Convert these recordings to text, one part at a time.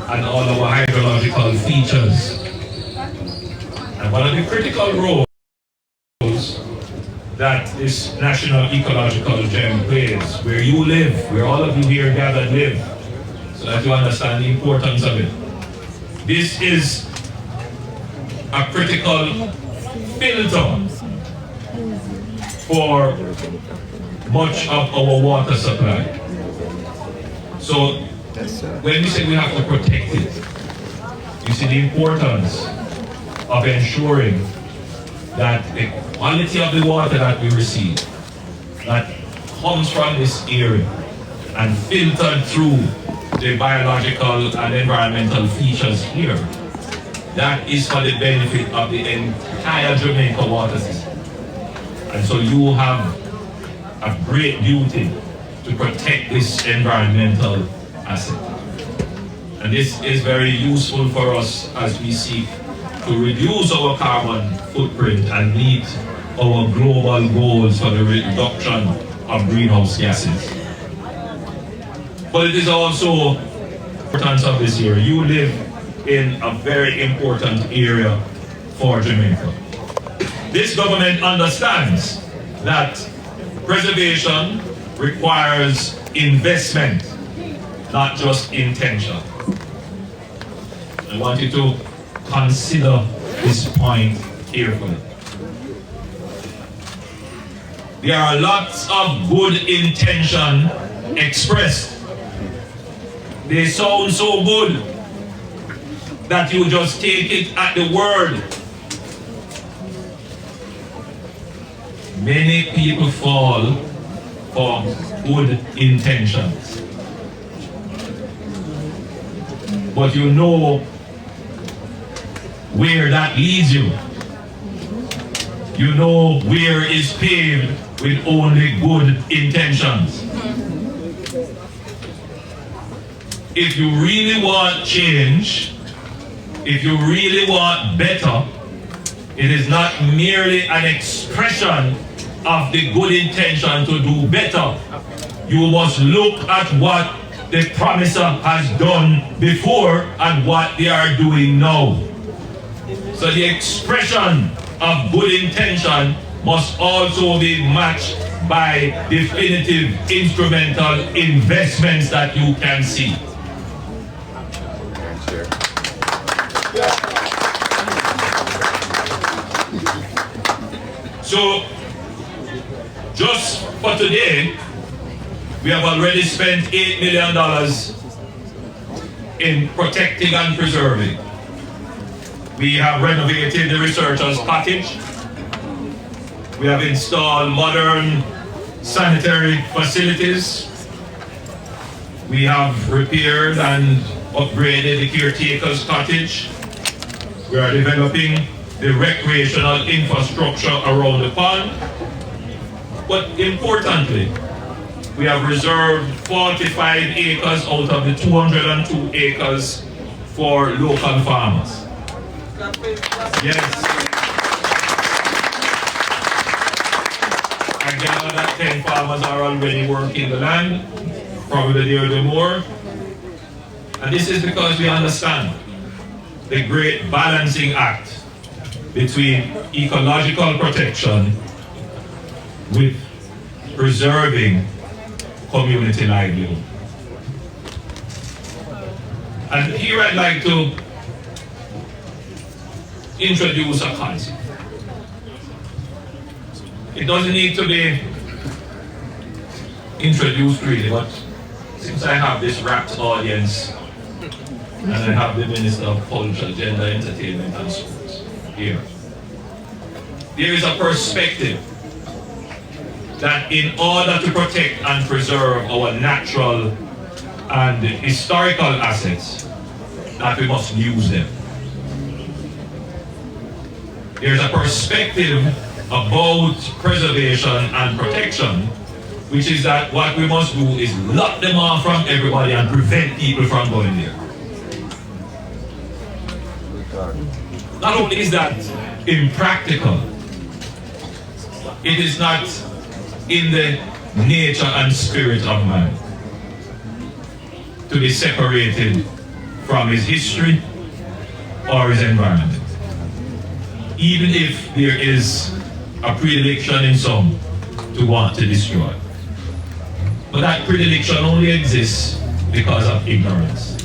and all our hydrological features. And one of the critical roles that this national ecological gem plays, where you live, where all of you here gathered live, so that you understand the importance of it. This is a critical filter for much of our water supply. So when we say we have to protect it, you see the importance of ensuring that the quality of the water that we receive, that comes from this area and filtered through the biological and environmental features here, that is for the benefit of the entire Jamaica water system. And so you have a great duty to protect this environmental asset. And this is very useful for us as we seek to reduce our carbon footprint and meet our global goals for the reduction of greenhouse gases. But it is also the importance of this area. You live in a very important area for Jamaica. This government understands that preservation requires investment, not just intention. I want you to consider this point carefully. There are lots of good intention expressed. They sound so good that you just take it at the word. Many people fall for good intentions. But you know where that leads you. You know where is paved with only good intentions. If you really want change, if you really want better, it is not merely an expression of the good intention to do better. You must look at what the promiser has done before and what they are doing now. So the expression of good intention must also be matched by definitive instrumental investments that you can see. So, just for today, we have already spent $8 million in protecting and preserving. We have renovated the researchers' cottage. We have installed modern sanitary facilities. We have repaired and upgraded the caretaker's cottage. We are developing the recreational infrastructure around the pond. But importantly, we have reserved 45 acres out of the 202 acres for local farmers. Yes. I gather that 10 farmers are already working the land, probably there are more. And this is because we understand the great balancing act between ecological protection with preserving community livelihood. And here I'd like to introduce a concept. It doesn't need to be introduced really, but since I have this rapt audience and I have the Minister of Culture, Gender, Entertainment and Sports here, there is a perspective that in order to protect and preserve our natural and historical assets, that we must use them. There's a perspective about preservation and protection, which is that what we must do is lock them off from everybody and prevent people from going there. Not only is that impractical, it is not in the nature and spirit of man to be separated from his history or his environment. Even if there is a predilection in some to want to destroy. But that predilection only exists because of ignorance.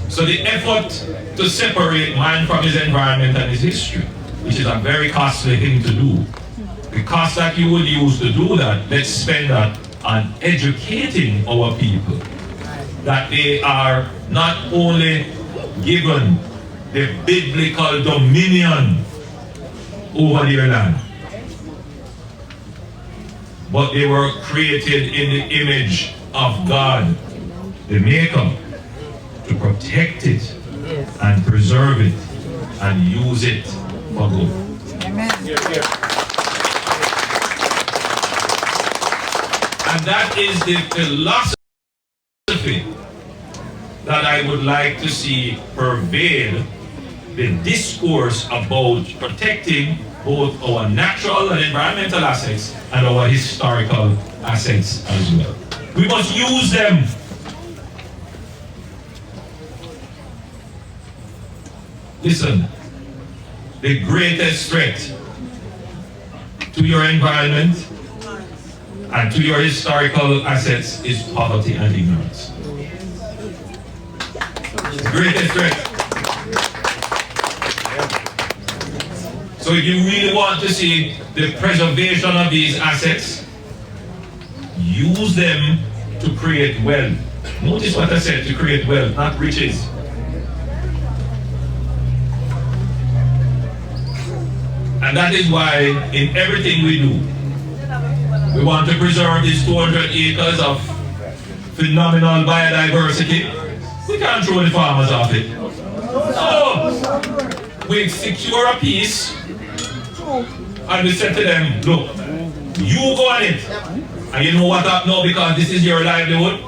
So the effort to separate man from his environment and his history, which is a very costly thing to do, the cost that you would use to do that, let's spend that on educating our people that they are not only given the biblical dominion over their land, but they were created in the image of God, the Maker, to protect it and preserve it and use it for good. Amen. And that is the philosophy that I would like to see pervade the discourse about protecting both our natural and environmental assets and our historical assets as well. We must use them. Listen, the greatest threat to your environment and to your historical assets is poverty and ignorance. The greatest threat. So if you really want to see the preservation of these assets, use them to create wealth. Notice what I said, to create wealth, not riches. And that is why in everything we do, we want to preserve these 200 acres of phenomenal biodiversity. We can't throw the farmers off it. No! We secure a piece and we say to them, look, you go on it. And you know what up now, because this is your livelihood.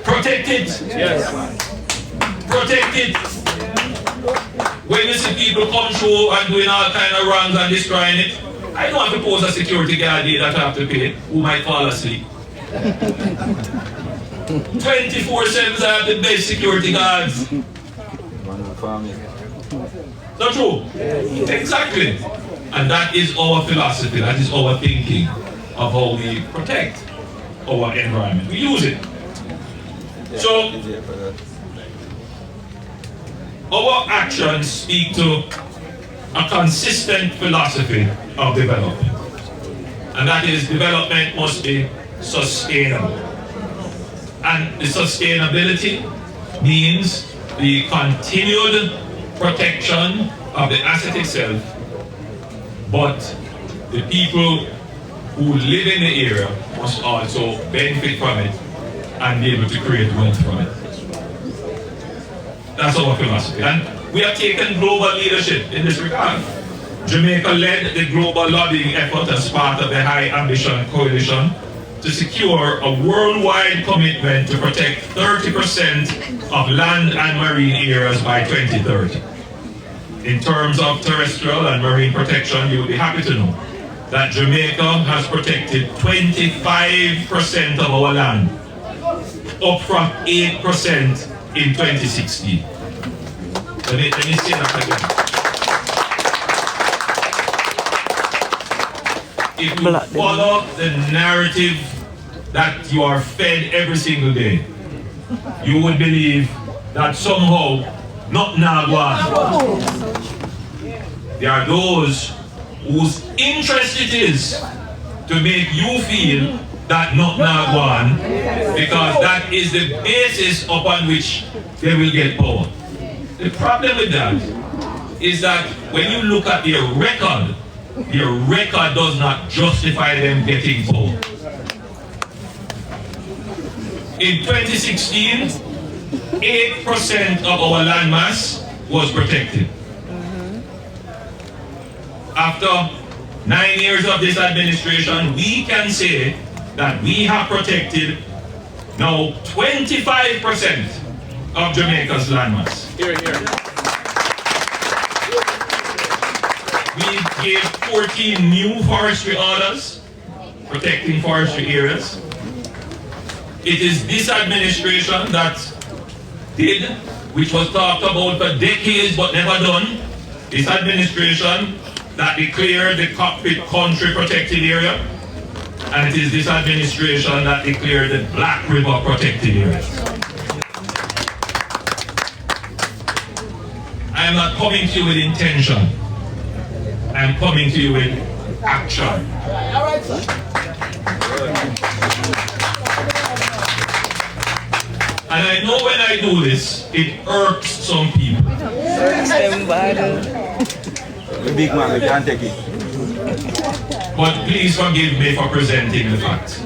Protect it. Yes. Protect it. When you see people come through and doing all kind of wrongs and destroying it, I don't have to pose a security guard here that I have to pay, who might fall asleep. 24/7 I have the best security guards. Not true? Exactly. And that is our philosophy, that is our thinking of how we protect our environment. We use it. So, our actions speak to a consistent philosophy of development. And that is, development must be sustainable. And the sustainability means the continued protection of the asset itself, but the people who live in the area must also benefit from it and be able to create wealth from it. That's our philosophy. And we have taken global leadership in this regard. Jamaica led the global lobbying effort as part of the High Ambition Coalition to secure a worldwide commitment to protect 30% of land and marine areas by 2030. In terms of terrestrial and marine protection, you will be happy to know that Jamaica has protected 25% of our land, up from 8% in 2016. Let me say that again. If you follow the narrative that you are fed every single day, you would believe that somehow not Nagwan. There are those whose interest it is to make you feel that not Nagwan, because that is the basis upon which they will get power. The problem with that is that when you look at their record does not justify them getting power. In 2016, 8% of our land mass was protected. After 9 years of this administration, we can say that we have protected now 25% of Jamaica's land mass. Here, here. We gave 14 new forestry orders protecting forestry areas. It is this administration that did, which was talked about for decades but never done. This administration that declared the cockpit country protected area, and it is this administration that declared the Black River protected area. I am not coming to you with intention. I am coming to you with action. All right, sir. And I know when I do this, it irks some people. The big man, we can't take it. But please forgive me for presenting the facts.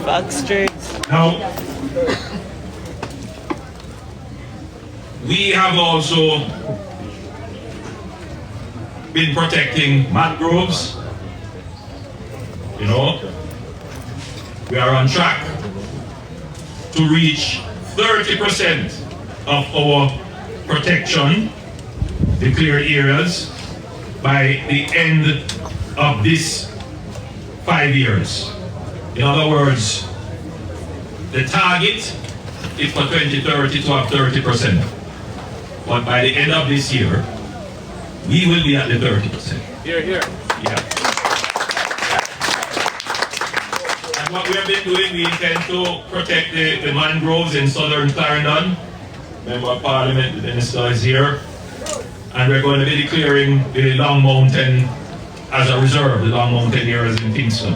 Facts straight. Now, we have also been protecting mangroves. You know, we are on track to reach 30% of our protection declared areas by the end of this 5 years. In other words, the target is for 2030 to have 30%. But by the end of this year, we will be at the 30%. Here, here. Yeah. And what we have been doing, we intend to protect the mangroves in southern Clarendon. Member of Parliament, the Minister is here. And we're going to be declaring the Long Mountain as a reserve, the Long Mountain areas in Kingston.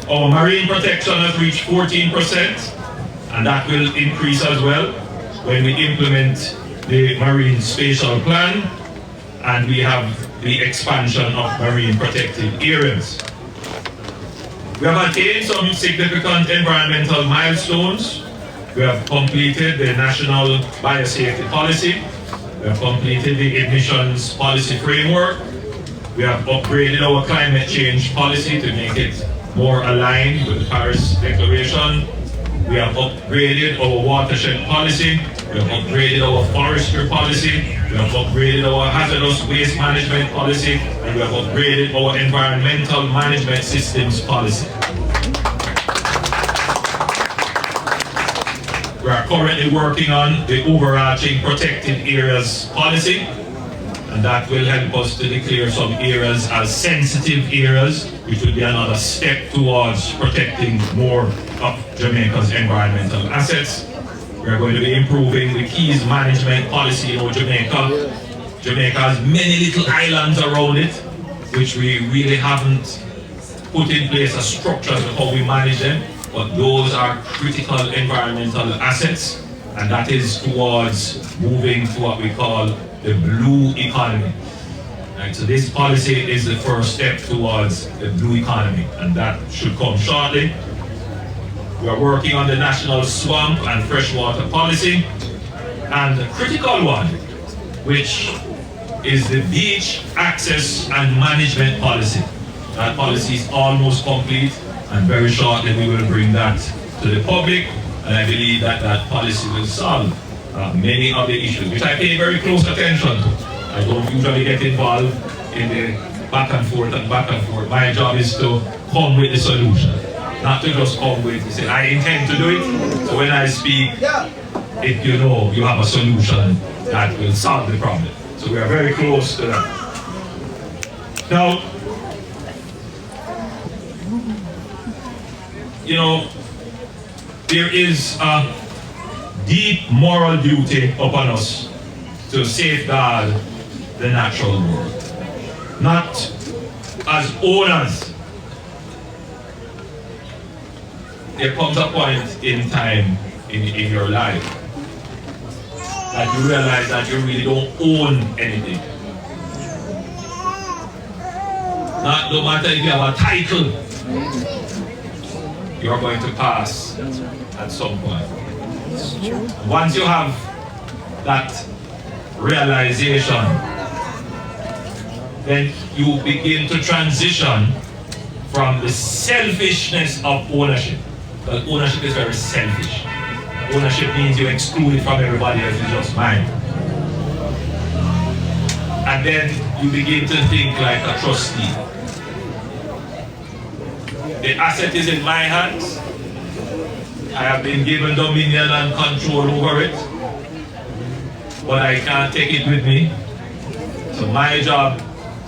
Our marine protection has reached 14%, and that will increase as well when we implement the Marine Spatial Plan and we have the expansion of marine protected areas. We have attained some significant environmental milestones. We have completed the National Biosafety Policy. We have completed the Emissions Policy Framework. We have upgraded our climate change policy to make it more aligned with the Paris Declaration. We have upgraded our watershed policy. We have upgraded our forestry policy. We have upgraded our hazardous waste management policy. And we have upgraded our environmental management systems policy. We are currently working on the overarching protected areas policy, and that will help us to declare some areas as sensitive areas, which will be another step towards protecting more of Jamaica's environmental assets. We are going to be improving the keys management policy in Jamaica. Jamaica has many little islands around it, which we really haven't put in place a structure to how we manage them. But those are critical environmental assets, and that is towards moving to what we call the blue economy. Right, so this policy is the first step towards the blue economy, and that should come shortly. We are working on the National Swamp and Freshwater Policy, and the critical one, which is the Beach Access and Management Policy. That policy is almost complete, and very shortly we will bring that to the public, and I believe that that policy will solve many of the issues, which I pay very close attention to. I don't usually get involved in the back and forth and back and forth. My job is to come with the solution, not to just come with it. Say, I intend to do it, so when I speak, if you know you have a solution that will solve the problem. So we are very close to that. Now, you know, there is a deep moral duty upon us to safeguard the natural world. Not as owners. There comes a point in time in your life that you realize that you really don't own anything. No matter if you have a title, you're going to pass at some point. Once you have that realization, then you begin to transition from the selfishness of ownership. Because ownership is very selfish. Ownership means you exclude it from everybody else, it's just mine. And then you begin to think like a trustee. The asset is in my hands, I have been given dominion and control over it, but I can't take it with me. So my job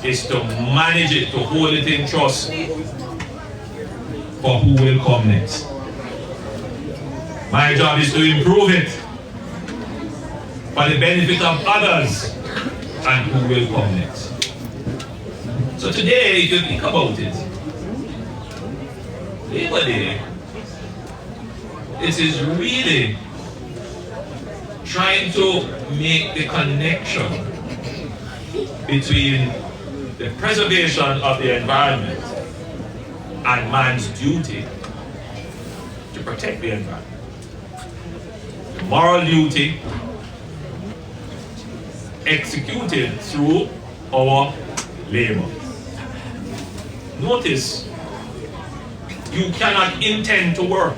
is to manage it, to hold it in trust for who will come next. My job is to improve it for the benefit of others and who will come next. So today, if you think about it, Labor Day, this is really trying to make the connection between the preservation of the environment and man's duty to protect the environment. The moral duty executed through our labor. Notice, you cannot intend to work.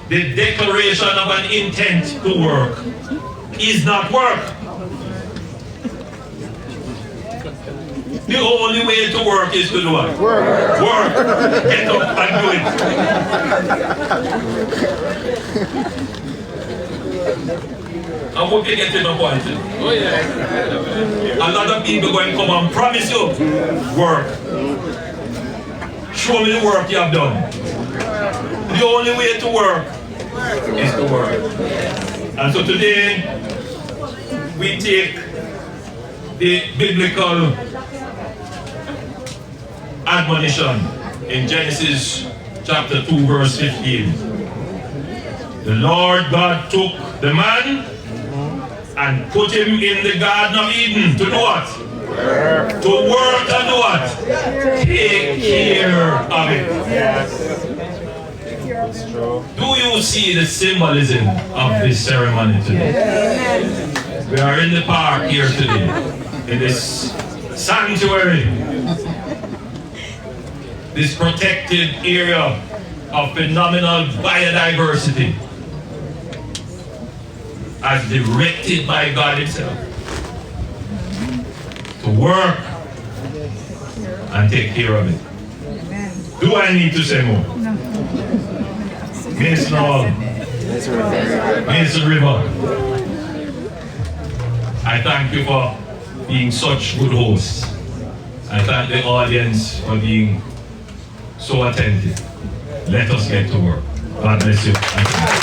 The declaration of an intent to work is not work. The only way to work is to do what? Work. Work. Get up and do it. I hope you get to the point. Oh yeah. A lot of people going to come and promise you work. Show me the work you have done. The only way to work is to work. And so today we take the biblical admonition in Genesis chapter 2 verse 15. The Lord God took the man and put him in the Garden of Eden to do what? Work. To work and do what? Take care of it. Yes. That's true. Do you see the symbolism of this ceremony today? We are in the park here today, in this sanctuary, this protected area of phenomenal biodiversity, as directed by God Himself, to work and take care of it. Do I need to say more? No. Minister Hall, Minister River, I thank you for being such good hosts. I thank the audience for being so attentive. Let us get to work. God bless you. Thank you.